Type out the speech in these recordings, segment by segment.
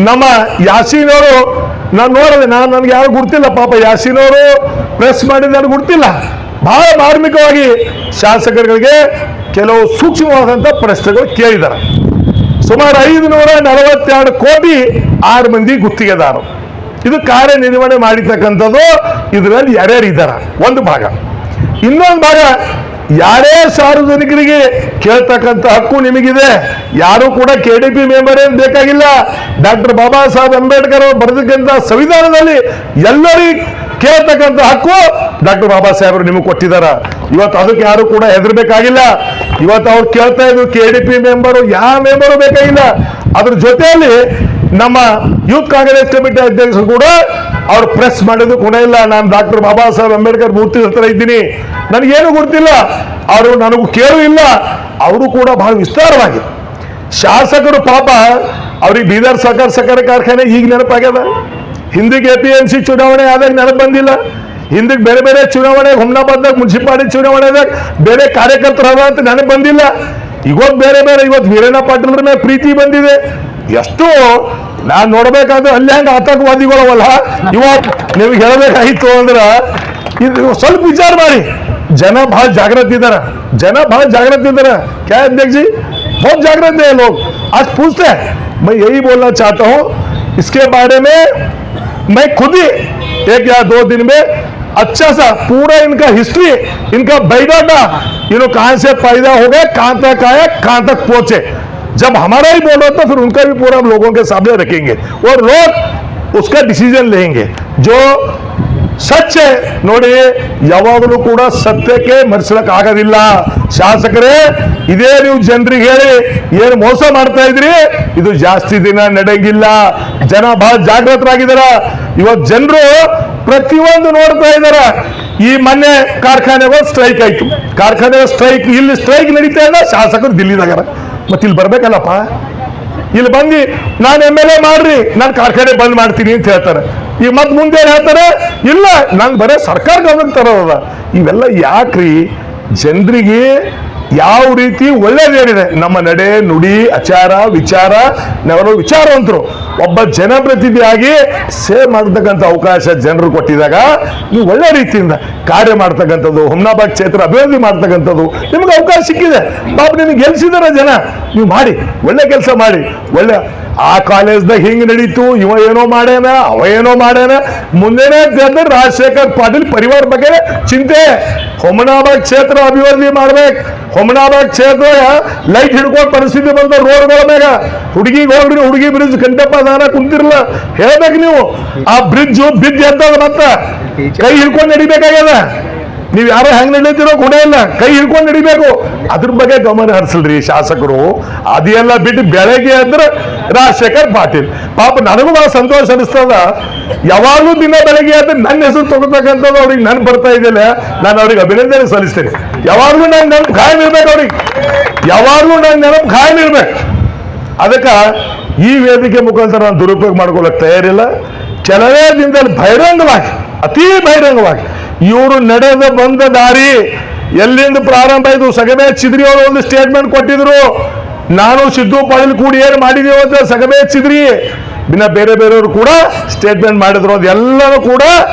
ನಮ್ಮ ಯಾಸೀನ್ ಅವರು ನಾನು ನೋಡಿದೆ, ನನಗೆ ಯಾರು ಗುರ್ತಿಲ್ಲ ಪಾಪ. ಯಾಸೀನ್ ಅವರು ಪ್ರೆಸ್ ಮಾಡಿದ ನನಗೆ ಗುರ್ತಿಲ್ಲ. ಬಹಳ ಮಾರ್ಮಿಕವಾಗಿ ಶಾಸಕರುಗಳಿಗೆ ಕೆಲವು ಸೂಕ್ಷ್ಮವಾದಂಥ ಪ್ರಶ್ನೆಗಳು ಕೇಳಿದ್ದಾರೆ. ಸುಮಾರು 542 ಕೋಟಿ 6 ಮಂದಿ ಗುತ್ತಿಗೆದಾರರು ಇದು ಕಾರ್ಯನಿರ್ವಹಣೆ ಮಾಡಿರ್ತಕ್ಕಂಥದ್ದು. ಇದರಲ್ಲಿ ಯಾರ್ಯಾರಿದ್ದಾರೆ ಒಂದು ಭಾಗ. ಇನ್ನೊಂದು ಭಾಗ ಯಾರೇ ಸಾರ್ವಜನಿಕರಿಗೆ ಕೇಳ್ತಕ್ಕಂಥ ಹಕ್ಕು ನಿಮಗಿದೆ. ಯಾರು ಕೂಡ KDP ಮೆಂಬರ್ ಏನು ಬೇಕಾಗಿಲ್ಲ. ಡಾಕ್ಟರ್ ಬಾಬಾ ಸಾಹೇಬ್ ಅಂಬೇಡ್ಕರ್ ಅವರು ಬರೆದಕ್ಕಂಥ ಸಂವಿಧಾನದಲ್ಲಿ ಎಲ್ಲರಿಗೂ ಕೇಳ್ತಕ್ಕಂಥ ಹಕ್ಕು ಡಾಕ್ಟರ್ ಬಾಬಾ ಸಾಹೇಬರು ನಿಮಗೆ ಕೊಟ್ಟಿದ್ದಾರೆ. ಇವತ್ತು ಅದಕ್ಕೆ ಯಾರು ಕೂಡ ಹೆದರ್ಬೇಕಾಗಿಲ್ಲ. ಇವತ್ತು ಅವ್ರು ಕೇಳ್ತಾ ಇದ್ರು KDP ಮೆಂಬರು, ಯಾವ ಮೆಂಬರು ಬೇಕಾಗಿಲ್ಲ. ಅದ್ರ ಜೊತೆಯಲ್ಲಿ ನಮ್ಮ ಯೂತ್ ಕಾಂಗ್ರೆಸ್ ಕಮಿಟಿ ಅಧ್ಯಕ್ಷರು ಕೂಡ ಅವ್ರು ಪ್ರೆಸ್ ಮಾಡಿದ್ದು ಕೂಡ ಇಲ್ಲ. ನಾನು ಡಾಕ್ಟರ್ ಬಾಬಾ ಸಾಹೇಬ್ ಅಂಬೇಡ್ಕರ್ ಮೂರ್ತಿ ಹತ್ರ ಇದ್ದೀನಿ, ನನಗೇನು ಗೊತ್ತಿಲ್ಲ, ಅವರು ನನಗೂ ಕೇಳು ಇಲ್ಲ. ಅವರು ಕೂಡ ಬಹಳ ವಿಸ್ತಾರವಾಗಿ ಶಾಸಕರು ಪಾಪ ಅವ್ರಿಗೆ ಬೀದರ್ ಸಹಕಾರ ಕಾರ್ಖಾನೆ ಈಗ ನೆನಪಾಗ್ಯದ. ಹಿಂದಿಗೆ APMC ಚುನಾವಣೆ ಆದಾಗ ನೆನಪು ಬಂದಿಲ್ಲ. ಹಿಂದಿಗೆ ಬೇರೆ ಬೇರೆ ಚುನಾವಣೆ, ಹುಮ್ನಾಬಾದ್ದಾಗ ಮುನ್ಸಿಪಾಲಿಟಿ ಚುನಾವಣೆದಾಗ ಬೇರೆ ಕಾರ್ಯಕರ್ತರು ಅಂತ ನೆನಪು ಬಂದಿಲ್ಲ. ಇವತ್ತು ಬೇರೆ ಬೇರೆ, ಇವತ್ತು ವೀರಣ್ಣ ಪಾಟೀಲ್ರ ಮೇಲೆ ಪ್ರೀತಿ ಬಂದಿದೆ. ಎಷ್ಟು ನಾನು ನೋಡ್ಬೇಕಾದ್ರೆ ಅಲ್ಲಿ ಹಂಗೆ ಆತಂಕವಾದಿಗಳವಲ್ಲ. ಇವತ್ತು ನಿಮ್ಗೆ ಹೇಳಬೇಕಾಗಿತ್ತು ಅಂದ್ರೆ ಇದು ಸ್ವಲ್ಪ ವಿಚಾರ ಮಾಡಿ. ಜನ ಬಹಳ ಜಾಗೃತಿ ಇದ್ದಾರೆ, जन बहुत जागृत इधर है। क्या है अध्यक्ष जी, बहुत जागृत है लोग। आज पूछते हैं, मैं यही बोलना चाहता हूँ, इसके बारे में मैं खुद ही 1 या 2 दिन में अच्छा सा पूरा इनका हिस्ट्री, इनका बायोडाटा, कहां से पैदा हो गए, कहां तक आए, कहां तक पहुंचे। जब हमारा ही बोलो तो फिर उनका भी पूरा लोगों के सामने रखेंगे और लोग उसका डिसीजन लेंगे। जो सच है ನೋಡಿ, ಯಾವಾಗಲೂ ಕೂಡ ಸತ್ಯಕ್ಕೆ ಮರೆಸಲಿಕ್ಕೆ ಆಗೋದಿಲ್ಲ। ಶಾಸಕರೇ, ಇದೇ ನೀವು ಜನರಿಗೆ ಹೇಳಿ ಏನು ಮೋಸ ಮಾಡ್ತಾ ಇದ್ರಿ, ಇದು ಜಾಸ್ತಿ ದಿನ ನಡೆಯಂಗಿಲ್ಲ। ಜನ ಬಹಳ ಜಾಗೃತರಾಗಿದ್ದಾರೆ। ಇವತ್ತು ಜನರು ಪ್ರತಿಯೊಂದು ನೋಡ್ತಾ ಇದ್ದಾರೆ। ಈ ಮೊನ್ನೆ ಕಾರ್ಖಾನೆಗಳು ಸ್ಟ್ರೈಕ್ ಆಯ್ತು, ಕಾರ್ಖಾನೆ ಸ್ಟ್ರೈಕ್, ಇಲ್ಲಿ ಸ್ಟ್ರೈಕ್ ನಡೀತಾ ಇದೆ, ಶಾಸಕರು ದಿಲ್ಲಿದಾಗಾರ, ಮತ್ತೆ ಇಲ್ಲಿ ಬರ್ಬೇಕಲ್ಲಪ್ಪ। ಇಲ್ಲಿ ಬಂದು ನಾನು MLA ಮಾಡ್ರಿ, ನಾನು ಕಾರ್ಖಾನೆ ಬಂದ್ ಮಾಡ್ತೀನಿ ಅಂತ ಹೇಳ್ತಾರೆ। ಈಗ ಮತ್ತೆ ಮುಂದೆ ಹೇಳ್ತಾರೆ, ಇಲ್ಲ ನಂಗೆ ಬರೇ ಸರ್ಕಾರ ಗಮನಕ್ಕೆ ತರೋದ। ಇವೆಲ್ಲ ಯಾಕ್ರಿ? ಜನರಿಗೆ ಯಾವ ರೀತಿ ಒಳ್ಳೇದೇನಿದೆ, ನಮ್ಮ ನಡೆ ನುಡಿ ಆಚಾರ ವಿಚಾರ, ನಾವೆಲ್ಲ ವಿಚಾರವಂತರು, ಒಬ್ಬ ಜನಪ್ರತಿನಿಧಿಯಾಗಿ ಸೇವೆ ಮಾಡತಕ್ಕಂಥ ಅವಕಾಶ ಜನರು ಕೊಟ್ಟಿದಾಗ ನೀವು ಒಳ್ಳೆ ರೀತಿಯಿಂದ ಕಾರ್ಯ ಮಾಡ್ತಕ್ಕಂಥದ್ದು, ಹುಮ್ನಾಬಾದ್ ಕ್ಷೇತ್ರ ಅಭಿವೃದ್ಧಿ ಮಾಡ್ತಕ್ಕಂಥದ್ದು ನಿಮ್ಗೆ ಅವಕಾಶ ಸಿಕ್ಕಿದೆ। ಪಾಪ ನಿಮ್ಗೆ ಗೆಲ್ಸಿದಾರೆ ಜನ, ನೀವು ಮಾಡಿ, ಒಳ್ಳೆ ಕೆಲಸ ಮಾಡಿ। ಒಳ್ಳೆ ಆ ಕಾಲೇಜ್ದಾಗ ಹಿಂಗೆ ನಡೀತು, ಇವ ಏನೋ ಮಾಡ್ಯಾನ, ಅವ ಏನೋ ಮಾಡ್ಯಾನ, ಮುಂದೆನೇ ಗೆದ್ದರೆ ರಾಜಶೇಖರ್ ಪಾಟೀಲ್ ಪರಿವಾರ ಬಗ್ಗೆ ಚಿಂತೆ। ಹುಮ್ನಾಬಾದ್ ಕ್ಷೇತ್ರ ಅಭಿವೃದ್ಧಿ ಮಾಡ್ಬೇಕು। ಹುಮ್ನಾಬಾದ್ ಕ್ಷೇತ್ರ ಲೈಟ್ ಹಿಡ್ಕೊಂಡು ಪರಿಸ್ಥಿತಿ ಬಂದ ರೋಡ್ಗಳ ಮ್ಯಾಗ, ಹುಡುಗಿಗೆ ಹೋಗ್ರಿ, ಹುಡುಗಿ ಬ್ರಿಡ್ಜ್ ಕಂಟಪ್ಪ ದಾನ ಕುಂತಿರಲ್ಲ, ಹೇಳ್ಬೇಕು ನೀವು। ಆ ಬ್ರಿಡ್ಜ್ ಬಿದ್ದು ಎದ್ದದ, ಮತ್ತ ಕೈ ಹಿಡ್ಕೊಂಡು ನಡಿಬೇಕಾಗ್ಯದ। ನೀವು ಯಾರೋ ಹೆಂಗ್ ನಡೀತಿರೋ ಕೂಡ ಇಲ್ಲ, ಕೈ ಹಿಡ್ಕೊಂಡು ನಡಿಬೇಕು। ಅದ್ರ ಬಗ್ಗೆ ಗಮನ ಹರಿಸಲ್ರಿ ಶಾಸಕರು। ಅದೆಲ್ಲ ಬಿಟ್ಟು ಬೆಳಗ್ಗೆ ಅಂದ್ರೆ ರಾಜಶೇಖರ್ ಪಾಟೀಲ್, ಪಾಪ ನನಗೂ ಬಹಳ ಸಂತೋಷ ಅನಿಸ್ತದ। ಯಾವಾಗಲೂ ದಿನ ಬೆಳಗ್ಗೆ ಆದ್ರೆ ನನ್ನ ಹೆಸರು ತಗೋತಕ್ಕಂಥದ್ದು ಅವ್ರಿಗೆ ನೆನಪು ಬರ್ತಾ ಇದೆಯಲ್ಲ, ನಾನು ಅವ್ರಿಗೆ ಅಭಿನಂದನೆ ಸಲ್ಲಿಸ್ತೇನೆ। ಯಾವಾಗಲೂ ನಂಗೆ ನೆನಪು ಖಾಯಂ ಇರ್ಬೇಕು, ಅವ್ರಿಗೆ ಯಾವಾಗಲೂ ನಂಗೆ ನೆನಪು ಖಾಯಂ ಇರ್ಬೇಕು। ಅದಕ್ಕೆ ಈ ವೇದಿಕೆ ಮುಖಾಂತರ ನಾನು ದುರುಪಯೋಗ ಮಾಡ್ಕೊಳ್ಳೋಕೆ ತಯಾರಿಲ್ಲ। ಕೆಲವೇ ದಿನದಲ್ಲಿ ಬಹಿರಂಗವಾಗಿ, ಅತಿ ಬಹಿರಂಗವಾಗಿ ಇವರು ನಡೆದ ಬಂದ ದಾರಿ ಎಲ್ಲಿಂದ ಪ್ರಾರಂಭ ಆಯಿತು, ಸಗಮೇ ಚಿದ್ರಿ ಅವರು ಒಂದು ಸ್ಟೇಟ್ಮೆಂಟ್ ಕೊಟ್ಟಿದ್ರು, ನಾನು ಸಿದ್ದು ಪಾಟೀಲ್ ಕೂಡಿ ಏನು ಮಾಡಿದೀವಿ ಅಂತ ಸಗಮೇ ಚಿದ್ರಿ ಇನ್ನ ಬೇರೆ ಬೇರೆಯವರು ಕೂಡ ಸ್ಟೇಟ್ಮೆಂಟ್ ಮಾಡಿದ್ರು। ಅದೆಲ್ಲರೂ ಕೂಡ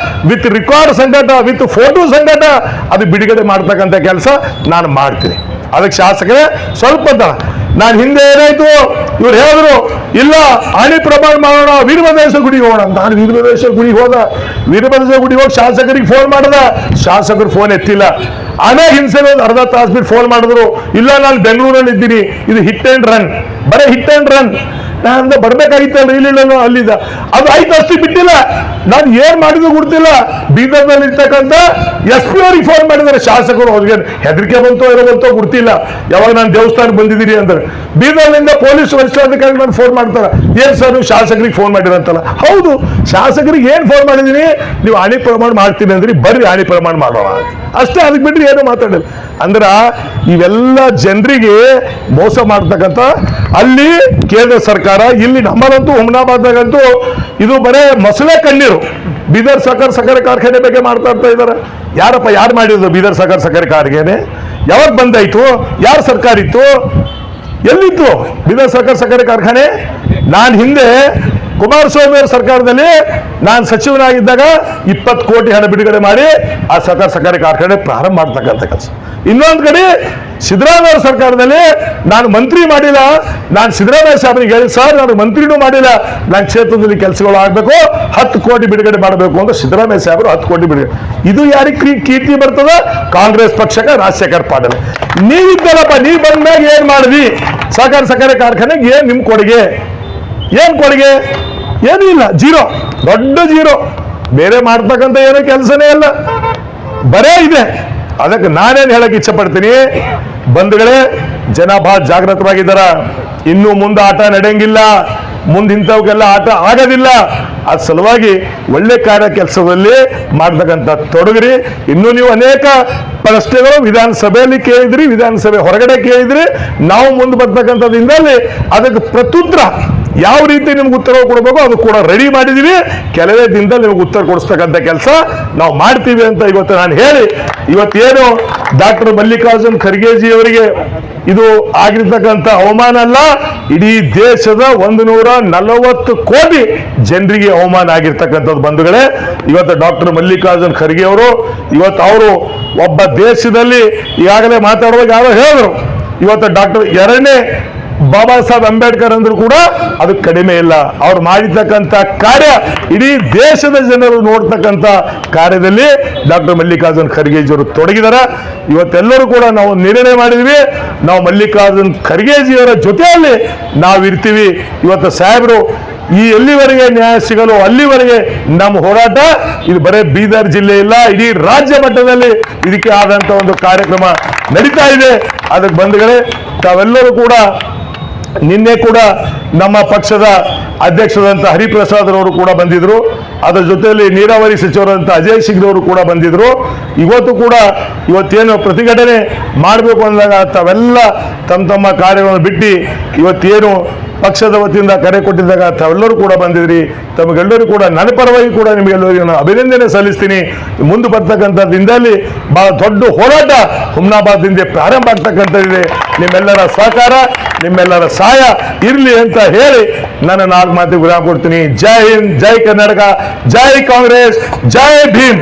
ವಿತ್ ರೆಕಾರ್ಡ್ ಸಂಕಟ, ವಿತ್ ಫೋಟೋ ಸಂಕಟ ಅದು ಬಿಡುಗಡೆ ಮಾಡ್ತಕ್ಕಂಥ ಕೆಲಸ ನಾನು ಮಾಡ್ತೀನಿ। ಅದಕ್ಕೆ ಶಾಸಕರೇ ಸ್ವಲ್ಪ ನಾನು ಹಿಂದೆ ಏನಾಯ್ತು, ಇವ್ರು ಹೇಳಿದ್ರು ಇಲ್ಲ ಆಣಿ ಪ್ರಮಾಣ ಮಾಡೋಣ, ವೀರಭದ್ರೇಶ್ವರ ಗುಡಿಗೆ ಹೋಗೋಣ। ನಾನು ವೀರಭದ್ರೇಶ್ವರ ಗುಡಿಗೆ ಹೋದ, ವೀರಭದ್ರೇಶ್ವರ ಗುಡಿಗೆ ಹೋಗಿ ಶಾಸಕರಿಗೆ ಫೋನ್ ಮಾಡ್ದ, ಶಾಸಕರು ಫೋನ್ ಎತ್ತಿಲ್ಲ। ಆಮೇಲೆ ಹಿಂಸೆ ಒಂದು ಅರ್ಧ ತಾಸು ಬಿಟ್ಟು ಫೋನ್ ಮಾಡಿದ್ರು, ಇಲ್ಲ ನಾನು ಬೆಂಗಳೂರಲ್ಲಿ ಇದ್ದೀನಿ, ಇದು ಹಿಟ್ ಆ್ಯಂಡ್ ರನ್, ಬರೀ ಹಿಟ್ ಆ್ಯಂಡ್ ರನ್। ನಾನು ಬರ್ಬೇಕಾಗಿತ್ತಲ್ಲ, ಇಲ್ಲ ಅಲ್ಲಿದ್ದ, ಅದು ಆಯ್ತು, ಅಷ್ಟು ಬಿಟ್ಟಿಲ್ಲ। ನಾನು ಏನ್ ಮಾಡಿದ್ರು ಗೊತ್ತಿಲ್ಲ। ಬೀದರ್ನಲ್ಲಿ ಇರ್ತಕ್ಕಂಥ SP ಅವ್ರಿಗೆ ಫೋನ್ ಮಾಡಿದ್ದಾರೆ ಶಾಸಕರು, ಅವ್ರಿಗೆ ಹೆದರಿಕೆ ಬಂತೋ ಇರೋ ಗೊತ್ತಿಲ್ಲ। ಯಾವಾಗ ನಾನು ದೇವಸ್ಥಾನಕ್ಕೆ ಬಂದಿದ್ದೀರಿ ಅಂದ್ರೆ ಬೀದರ್ನಿಂದ ಪೊಲೀಸ್ ವರಿಷ್ಠಾಧಿಕಾರಿ ನಾನು ಫೋನ್ ಮಾಡ್ತಾರೆ, ಏನ್ ಸರ್ ನೀವು ಶಾಸಕರಿಗೆ ಫೋನ್ ಮಾಡಿರಂತಲ್ಲ? ಹೌದು, ಶಾಸಕರಿಗೆ ಏನ್ ಫೋನ್ ಮಾಡಿದೀನಿ, ನೀವು ಆಣಿ ಪ್ರಮಾಣ ಮಾಡ್ತೀನಿ ಅಂದ್ರಿ, ಬರ್ರಿ ಆಣಿ ಪ್ರಮಾಣ ಮಾಡೋಣ ಅಷ್ಟೇ, ಅದಕ್ಕೆ ಬಿಡ್ರಿ ಏನು ಮಾತಾಡಿಲ್ಲ। ಅಂದ್ರ ಇವೆಲ್ಲ ಜನರಿಗೆ ಮೋಸ ಮಾಡ್ತಕ್ಕಂಥ ಅಲ್ಲಿ ಕೇಂದ್ರ ಸರ್ಕಾರ, ಇಲ್ಲಿ ನಮ್ಮಲ್ಲಂತೂ ಹುಮ್ನಾಬಾದ್ನಾಗಂತೂ ಇದು ಬರೇ ಮೊಸಳೆ ಕಣ್ಣೀರು। ಬೀದರ್ ಸಕ್ಕರೆ ಕಾರ್ಖಾನೆ ಬಗ್ಗೆ ಮಾತಾಡ್ತಾ ಇದ್ದಾರೆ। ಯಾರಪ್ಪ, ಯಾರು ಮಾಡಿದ್ರು ಬೀದರ್ ಸಕ್ಕರೆ ಕಾರ್ಖಾನೆ? ಯಾವಾಗ ಬಂದಾಯ್ತು? ಯಾರು ಸರ್ಕಾರ ಇತ್ತು? ಎಲ್ಲಿತ್ತು ಬೀದರ್ ಸಕ್ಕರೆ ಕಾರ್ಖಾನೆ? ನಾನು ಹಿಂದೆ ಕುಮಾರಸ್ವಾಮಿ ಅವರ ಸರ್ಕಾರದಲ್ಲಿ ನಾನು ಸಚಿವನಾಗಿದ್ದಾಗ 20 ಕೋಟಿ ಹಣ ಬಿಡುಗಡೆ ಮಾಡಿ ಆ ಸಹಕಾರಿ ಕಾರ್ಖಾನೆ ಪ್ರಾರಂಭ ಮಾಡ್ತಕ್ಕಂಥ ಕೆಲಸ. ಇನ್ನೊಂದು ಕಡೆ ಸಿದ್ದರಾಮಯ್ಯ ಅವರ ಸರ್ಕಾರದಲ್ಲಿ ನಾನು ಮಂತ್ರಿ ಮಾಡಿಲ್ಲ, ನಾನು ಸಿದ್ದರಾಮಯ್ಯ ಸಾಹೇಬರಿಗೆ ಹೇಳಿ ಸರ್ ನಾನು ಮಂತ್ರಿನೂ ಮಾಡಿಲ್ಲ, ನನ್ನ ಕ್ಷೇತ್ರದಲ್ಲಿ ಕೆಲಸಗಳು ಆಗಬೇಕು, 10 ಕೋಟಿ ಬಿಡುಗಡೆ ಮಾಡಬೇಕು ಅಂತ ಸಿದ್ದರಾಮಯ್ಯ ಸಾಹೇಬರು 10 ಕೋಟಿ ಬಿಡುಗಡೆ. ಇದು ಯಾರಿಗೆ ಕೀರ್ತಿ ಬರ್ತದ? ಕಾಂಗ್ರೆಸ್ ಪಕ್ಷಕ್ಕೆ, ರಾಜಶೇಖರ್ ಪಾಟೀಲ್. ನೀವಿದ್ದಲ್ಲಪ್ಪ, ನೀವು ಬಂದ ಮ್ಯಾಗ ಏನ್ ಮಾಡಿದ್ವಿ? ಸಹಕಾರಿ ಕಾರ್ಖಾನೆಗೆ ಏನ್ ನಿಮ್ ಕೊಡುಗೆ? ಏನ್ ಕೊಡುಗೆ? ಏನೂ ಇಲ್ಲ, ಜೀರೋ, ದೊಡ್ಡ ಜೀರೋ. ಬೇರೆ ಮಾಡ್ತಕ್ಕಂಥ ಏನೋ ಕೆಲಸನೇ ಇಲ್ಲ, ಬರೇ ಇದೆ. ಅದಕ್ಕೆ ನಾನೇನು ಹೇಳಕ್ ಇಚ್ಛೆ ಪಡ್ತೀನಿ, ಬಂಧುಗಳೇ, ಜನ ಬಹಳ ಜಾಗೃತವಾಗಿದ್ದಾರ. ಇನ್ನು ಮುಂದೆ ಆಟ ನಡೆಯಂಗಿಲ್ಲ, ಮುಂದೆ ಇಂಥವಕ್ಕೆಲ್ಲ ಆಟ ಆಗೋದಿಲ್ಲ. ಅದ್ ಸಲುವಾಗಿ ಒಳ್ಳೆ ಕೆಲಸದಲ್ಲಿ ಮಾಡ್ತಕ್ಕಂಥ ತೊಡಗ್ರಿ. ಇನ್ನು ನೀವು ಅನೇಕ ಪ್ರಶ್ನೆಗಳು ವಿಧಾನಸಭೆಯಲ್ಲಿ ಕೇಳಿದ್ರಿ, ವಿಧಾನಸಭೆ ಹೊರಗಡೆ ಕೇಳಿದ್ರಿ. ನಾವು ಮುಂದೆ ಬರ್ತಕ್ಕಂಥದ್ದಿಂದಲ್ಲಿ ಅದಕ್ಕೆ ಪ್ರತ್ಯುತ್ತರ ಯಾವ ರೀತಿ ನಿಮ್ಗೆ ಉತ್ತರ ಕೊಡಬೇಕು ಅದು ಕೂಡ ರೆಡಿ ಮಾಡಿದೀವಿ. ಕೆಲವೇ ದಿನದಲ್ಲಿ ನಿಮ್ಗೆ ಉತ್ತರ ಕೊಡಿಸ್ತಕ್ಕಂಥ ಕೆಲಸ ನಾವು ಮಾಡ್ತೀವಿ ಅಂತ ಇವತ್ತು ನಾನು ಹೇಳಿ, ಇವತ್ತೇನು ಡಾಕ್ಟರ್ ಮಲ್ಲಿಕಾರ್ಜುನ್ ಖರ್ಗೆಜಿ ಅವರಿಗೆ ಇದು ಆಗಿರ್ತಕ್ಕಂಥ ಅವಮಾನ ಅಲ್ಲ, ಇಡೀ ದೇಶದ 140 ಕೋಟಿ ಜನರಿಗೆ ಅವಮಾನ ಆಗಿರ್ತಕ್ಕಂಥದ್ದು. ಬಂಧುಗಳೇ, ಇವತ್ತು ಡಾಕ್ಟರ್ ಮಲ್ಲಿಕಾರ್ಜುನ್ ಖರ್ಗೆ ಅವರು ಅವರು ಒಬ್ಬ ದೇಶದಲ್ಲಿ ಈಗಾಗಲೇ ಮಾತಾಡುವಾಗ ಯಾರೋ ಹೇಳಿದ್ರು, ಇವತ್ತು ಡಾಕ್ಟರ್ 2ನೇ ಬಾಬಾ ಸಾಹೇಬ್ ಅಂಬೇಡ್ಕರ್ ಅಂದ್ರೂ ಕೂಡ ಅದು ಕಡಿಮೆ ಇಲ್ಲ. ಅವ್ರು ಮಾಡಿರ್ತಕ್ಕಂಥ ಕಾರ್ಯ ಇಡೀ ದೇಶದ ಜನರು ನೋಡ್ತಕ್ಕಂಥ ಕಾರ್ಯದಲ್ಲಿ ಡಾಕ್ಟರ್ ಮಲ್ಲಿಕಾರ್ಜುನ್ ಖರ್ಗೆಜಿಯವರು ತೊಡಗಿದಾರ. ಇವತ್ತೆಲ್ಲರೂ ಕೂಡ ನಾವು ನಿರ್ಣಯ ಮಾಡಿದ್ವಿ, ನಾವು ಮಲ್ಲಿಕಾರ್ಜುನ್ ಖರ್ಗೆಜಿಯವರ ಜೊತೆಯಲ್ಲಿ ನಾವಿರ್ತೀವಿ. ಇವತ್ತು ಸಾಹೇಬರು ಎಲ್ಲಿವರೆಗೆ ನ್ಯಾಯ ಸಿಗಲು ಅಲ್ಲಿವರೆಗೆ ನಮ್ಮ ಹೋರಾಟ. ಇದು ಬರೇ ಬೀದರ್ ಜಿಲ್ಲೆ ಇಲ್ಲ, ಇಡೀ ರಾಜ್ಯ ಮಟ್ಟದಲ್ಲಿ ಇದಕ್ಕೆ ಆದಂತ ಒಂದು ಕಾರ್ಯಕ್ರಮ ನಡೀತಾ ಇದೆ. ಅದಕ್ಕೆ ಬಂಧುಗಳೇ, ತಾವೆಲ್ಲರೂ ಕೂಡ ನಿನ್ನೆ ಕೂಡ ನಮ್ಮ ಪಕ್ಷದ ಅಧ್ಯಕ್ಷರಾದಂಥ ಹರಿಪ್ರಸಾದ್ ಅವರು ಕೂಡ ಬಂದಿದ್ರು. ಅದರ ಜೊತೆಯಲ್ಲಿ ನೀರಾವರಿ ಸಚಿವರಾದಂಥ ಅಜಯ್ ಸಿಂಗ್ ಅವರು ಕೂಡ ಬಂದಿದ್ರು. ಇವತ್ತೇನು ಪ್ರತಿಭಟನೆ ಮಾಡಬೇಕು ಅಂದಾಗ ತಾವೆಲ್ಲ ತಮ್ಮ ಕಾರ್ಯಗಳನ್ನು ಬಿಟ್ಟು ಇವತ್ತೇನು ಪಕ್ಷದ ವತಿಯಿಂದ ಕರೆ ಕೊಟ್ಟಿದ್ದಾಗ ತಾವೆಲ್ಲರೂ ಕೂಡ ಬಂದಿದ್ರಿ. ತಮಗೆಲ್ಲರೂ ಕೂಡ ನನ್ನ ಪರವಾಗಿ ಕೂಡ ನಿಮಗೆಲ್ಲರಿಗೂ ನಾನು ಅಭಿನಂದನೆ ಸಲ್ಲಿಸ್ತೀನಿ. ಮುಂದೆ ಬರ್ತಕ್ಕಂಥ ದಿನದಲ್ಲಿ ಬಹಳ ದೊಡ್ಡ ಹೋರಾಟ ಹುಮ್ನಾಬಾದ್ದಿಂದ ಪ್ರಾರಂಭ ಆಗ್ತಕ್ಕಂಥದ್ದಿದೆ. ನಿಮ್ಮೆಲ್ಲರ ಸಹಕಾರ, ನಿಮ್ಮೆಲ್ಲರ ಸಹಾಯ ಇರಲಿ ಅಂತ ಹೇಳಿ ನನ್ನ 4 ಮಾತಿಗೆ ವಿರಾಮ ಕೊಡ್ತೀನಿ. ಜೈ ಹಿಂದ್, ಜೈ ಕರ್ನಾಟಕ, ಜೈ ಕಾಂಗ್ರೆಸ್, ಜೈ ಭೀಮ್.